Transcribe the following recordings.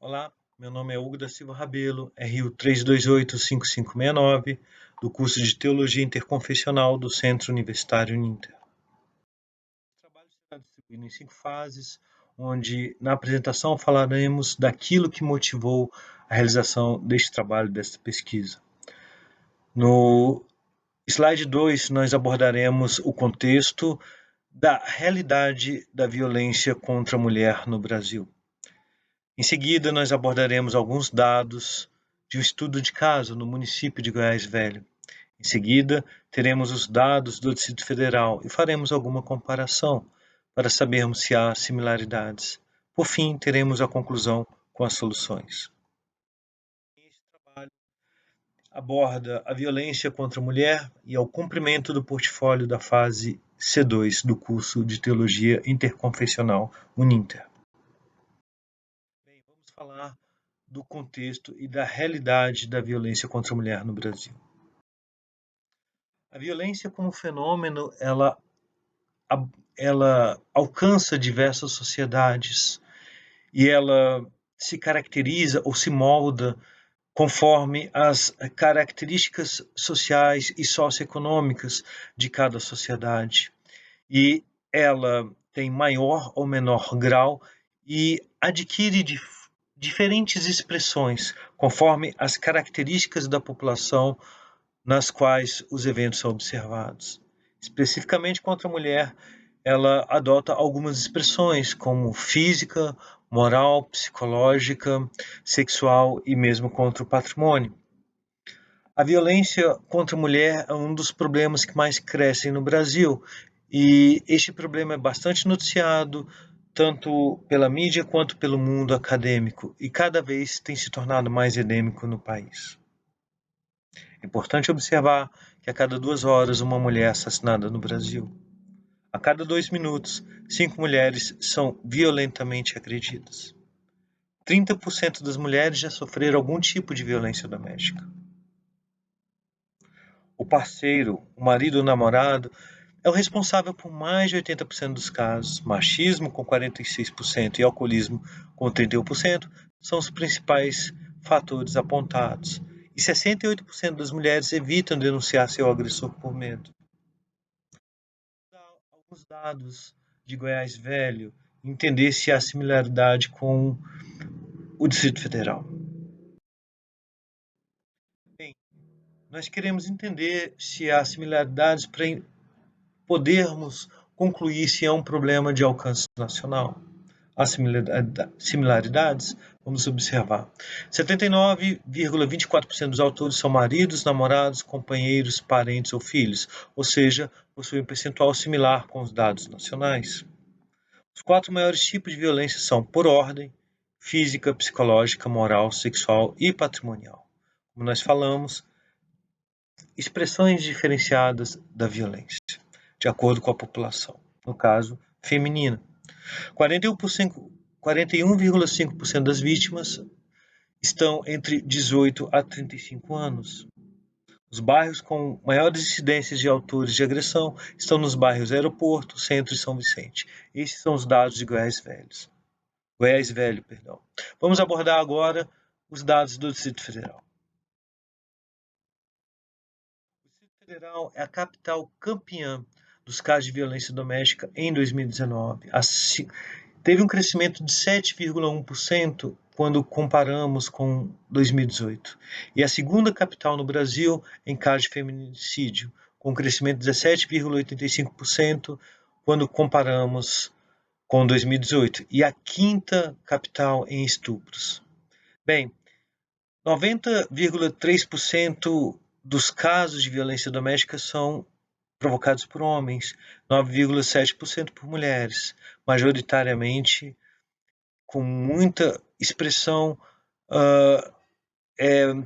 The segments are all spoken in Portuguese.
Olá, meu nome é Hugo da Silva Rabelo, RU 3285569, do curso de Teologia Interconfessional do Centro Universitário Uninter. O trabalho será distribuído em 5 fases, onde na apresentação falaremos daquilo que motivou a realização deste trabalho, desta pesquisa. No slide 2, nós abordaremos o contexto da realidade da violência contra a mulher no Brasil. Em seguida, nós abordaremos alguns dados de um estudo de caso no município de Goiás Velho. Em seguida, teremos os dados do Distrito Federal e faremos alguma comparação para sabermos se há similaridades. Por fim, teremos a conclusão com as soluções. Este trabalho aborda a violência contra a mulher e ao cumprimento do portfólio da fase C2 do curso de Teologia Interconfessional Uninter. Vamos falar do contexto e da realidade da violência contra a mulher no Brasil. A violência como fenômeno, ela alcança diversas sociedades e ela se caracteriza ou se molda conforme as características sociais e socioeconômicas de cada sociedade. E ela tem maior ou menor grau e adquire diferentes expressões conforme as características da população nas quais os eventos são observados. Especificamente contra a mulher, ela adota algumas expressões como física, moral, psicológica, sexual e mesmo contra o patrimônio. A violência contra a mulher é um dos problemas que mais crescem no Brasil e este problema é bastante noticiado tanto pela mídia quanto pelo mundo acadêmico e cada vez tem se tornado mais endêmico no país. É importante observar que a cada 2 horas uma mulher é assassinada no Brasil. A cada 2 minutos, 5 mulheres são violentamente agredidas. 30% das mulheres já sofreram algum tipo de violência doméstica. O parceiro, o marido ou namorado, é o responsável por mais de 80% dos casos. Machismo, com 46%, e alcoolismo, com 31%, são os principais fatores apontados. E 68% das mulheres evitam denunciar seu agressor por medo. Alguns dados de Goiás Velho, entender se há similaridade com o Distrito Federal. Bem, nós queremos entender se há similaridades para podermos concluir se é um problema de alcance nacional. As similaridades, vamos observar. 79,24% dos autores são maridos, namorados, companheiros, parentes ou filhos, ou seja, possuem um percentual similar com os dados nacionais. Os 4 maiores tipos de violência são por ordem: física, psicológica, moral, sexual e patrimonial. Como nós falamos, expressões diferenciadas da violência, de acordo com a população, no caso, feminina. 41,5% das vítimas estão entre 18 a 35 anos. Os bairros com maiores incidências de autores de agressão estão nos bairros Aeroporto, Centro e São Vicente. Esses são os dados de Goiás Velho. Vamos abordar agora os dados do Distrito Federal. O Distrito Federal é a capital campeã dos casos de violência doméstica em 2019. Teve um crescimento de 7,1% quando comparamos com 2018. E a segunda capital no Brasil em casos de feminicídio, com um crescimento de 17,85% quando comparamos com 2018. E a quinta capital em estupros. Bem, 90,3% dos casos de violência doméstica são provocados por homens, 9,7% por mulheres, majoritariamente com muita expressão.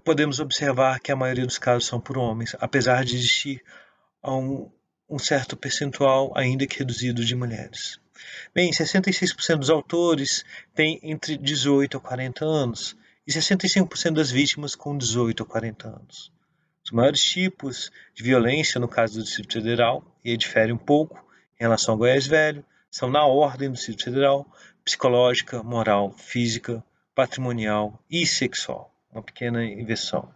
Podemos observar que a maioria dos casos são por homens, apesar de existir um certo percentual, ainda que reduzido, de mulheres. Bem, 66% dos autores têm entre 18 a 40 anos e 65% das vítimas com 18 a 40 anos. Os maiores tipos de violência, no caso do Distrito Federal, e aí difere um pouco em relação ao Goiás Velho, são na ordem do Distrito Federal: psicológica, moral, física, patrimonial e sexual. Uma pequena inversão.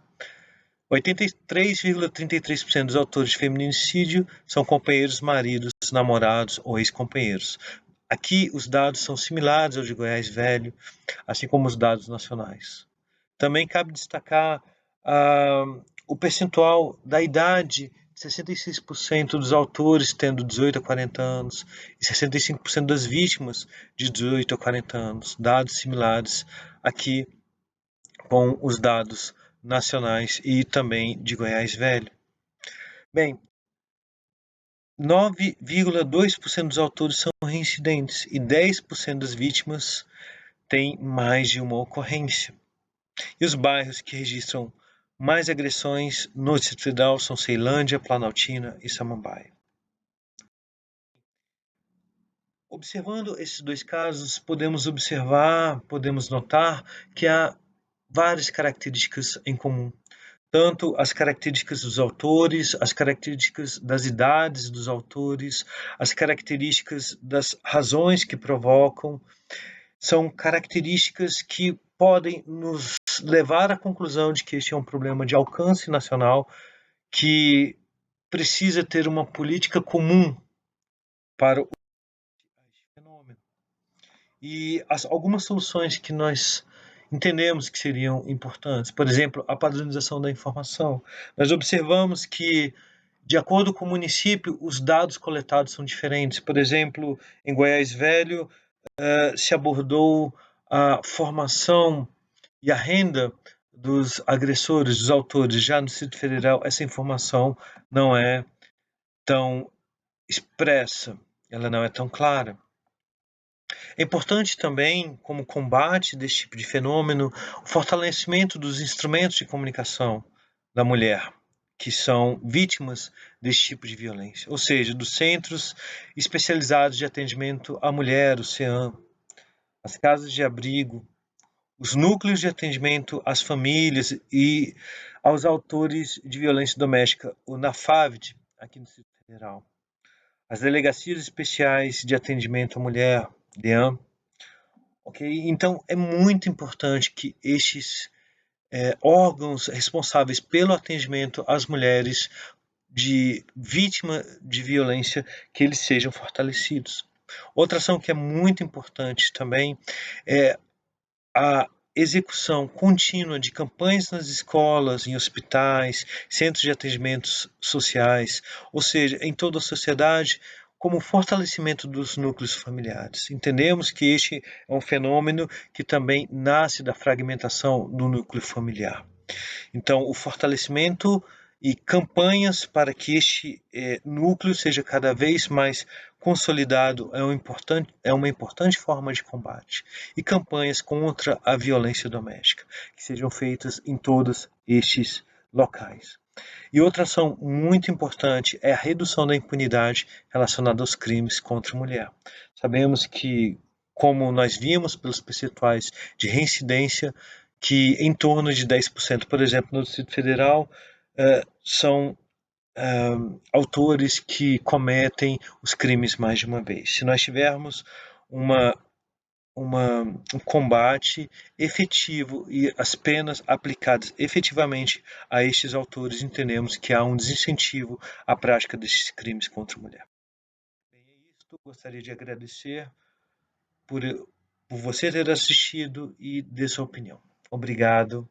83,33% dos autores de feminicídio são companheiros, maridos, namorados ou ex-companheiros. Aqui os dados são similares aos de Goiás Velho, assim como os dados nacionais. Também cabe destacar o percentual da idade, 66% dos autores tendo 18 a 40 anos e 65% das vítimas de 18 a 40 anos, dados similares aqui com os dados nacionais e também de Goiás Velho. Bem, 9,2% dos autores são reincidentes e 10% das vítimas têm mais de uma ocorrência. E os bairros que registram mais agressões no Distrito Federal são Ceilândia, Planaltina e Samambaia. Observando esses dois casos, podemos notar que há várias características em comum. Tanto as características dos autores, as características das idades dos autores, as características das razões que provocam, são características que podem nos levar à conclusão de que este é um problema de alcance nacional que precisa ter uma política comum para o fenômeno. E algumas soluções que nós entendemos que seriam importantes, por exemplo, a padronização da informação. Nós observamos que, de acordo com o município, os dados coletados são diferentes. Por exemplo, em Goiás Velho, se abordou a formação e a renda dos agressores, dos autores. Já no Distrito Federal, essa informação não é tão expressa, ela não é tão clara. É importante também, como combate desse tipo de fenômeno, o fortalecimento dos instrumentos de comunicação da mulher, que são vítimas desse tipo de violência, ou seja, dos centros especializados de atendimento à mulher, o CEAM, as casas de abrigo, os núcleos de atendimento às famílias e aos autores de violência doméstica, o NAFAVD, aqui no Distrito Federal, as delegacias especiais de atendimento à mulher, DEAM. Okay? Então, é muito importante que estes órgãos responsáveis pelo atendimento às mulheres de vítima de violência, que eles sejam fortalecidos. Outra ação que é muito importante também é a execução contínua de campanhas nas escolas, em hospitais, centros de atendimentos sociais, ou seja, em toda a sociedade, como fortalecimento dos núcleos familiares. Entendemos que este é um fenômeno que também nasce da fragmentação do núcleo familiar. Então, o fortalecimento e campanhas para que este núcleo seja cada vez mais consolidado é uma importante forma de combate. E campanhas contra a violência doméstica, que sejam feitas em todos estes locais. E outra ação muito importante é a redução da impunidade relacionada aos crimes contra a mulher. Sabemos que, como nós vimos pelos percentuais de reincidência, que em torno de 10%, por exemplo, no Distrito Federal, são autores que cometem os crimes mais de uma vez. Se nós tivermos um combate efetivo e as penas aplicadas efetivamente a estes autores, entendemos que há um desincentivo à prática destes crimes contra a mulher. Bem, é isso. Gostaria de agradecer por você ter assistido e dar sua opinião. Obrigado.